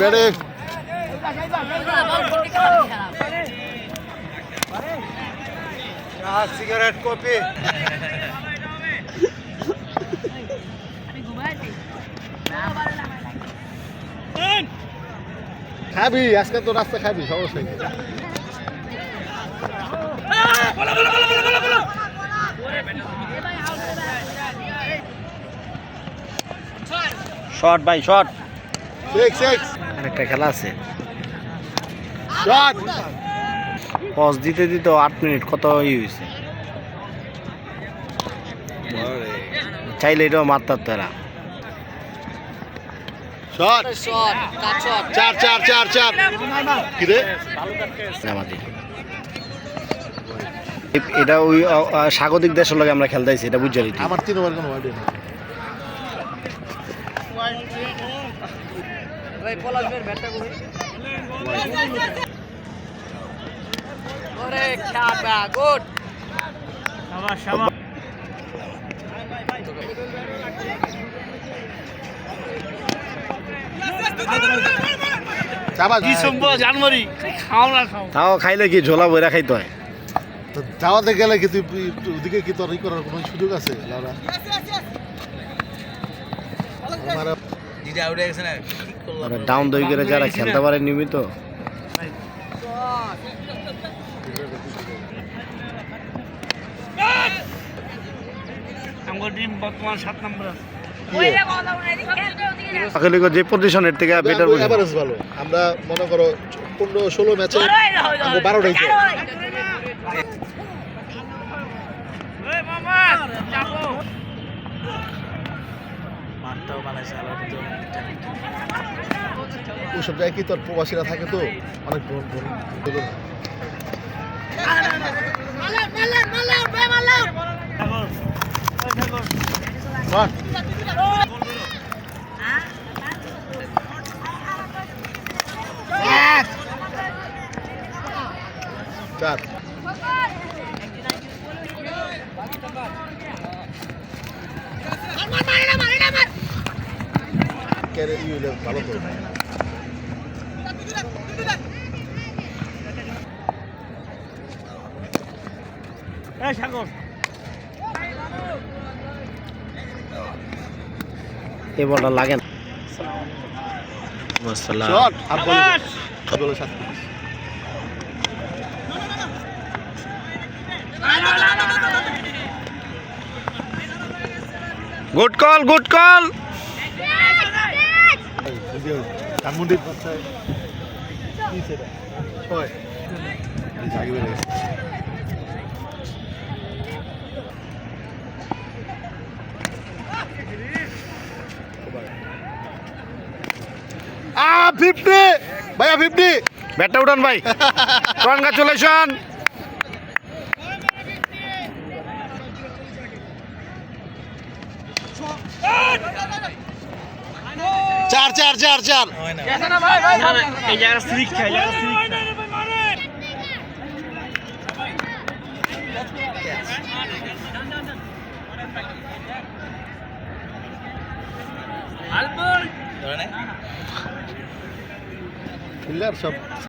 batting cigarette copy খাবি আজকে তো রাস্তা খাবি সমস্যা নেই শট ভাই শট একটা খেলা আছে শট পজ দিতে দিতে 8 মিনিট কত হয়েছে চাইলে এটাও মারতাম তারা শট চার চার চার চার কি রে আমাদের এটা ওই স্বাগতিক দেশের লগে আমরা খেলতেছি এটা বুঝতে পারি আমার 3 ওভার কোনো ওয়ার্ড নেই ভাই পলাশবের ব্যাটটা কই ওরে খাবা গুড শাবাশ শাবাশ চাবা ডিসেম্বর জানুয়ারি খাও না খাও তাও খাইলে কি ঝোলা বইরা খাইতে হয় তো যাওয়াতে গেলে কি তুই ওদিকে কি তোর করার কোনো সুযোগ আছে লাউরা আমার দিদা উড়ে গেছে না কি করলাম ডাউন দই করে যারা খেলতে পারে নিয়মিত আমার টিম বর্তমান 7 নম্বর আছে আসলে যে পজিশনের থেকে বেটার বুঝি এভারেজ ভালো আমরা মনে করো 15-16 ম্যাচে আমরা 12টাই যাই ওই মামা চাপো মারটাও বানাইছে আলাদা ওসব জায়গায় কি তোর প্রবাসীরা থাকে তো অনেক চার ভালো তো এই সাগর এই বলটা লাগে না মাশাআল্লাহ শট আর বল সাত গুড কল ধানমন্ডির বাচ্চায় কি সেটা ছয় জাগি বেড়ে গেছে 50 ভাইয়া 50 ব্যাটটা উঠান ভাই কনগ্রাচুলেশন চার চার চার চার এই জায়গা স্লিক খাই জায়গা স্লিক আলবল ফিল্ডার সব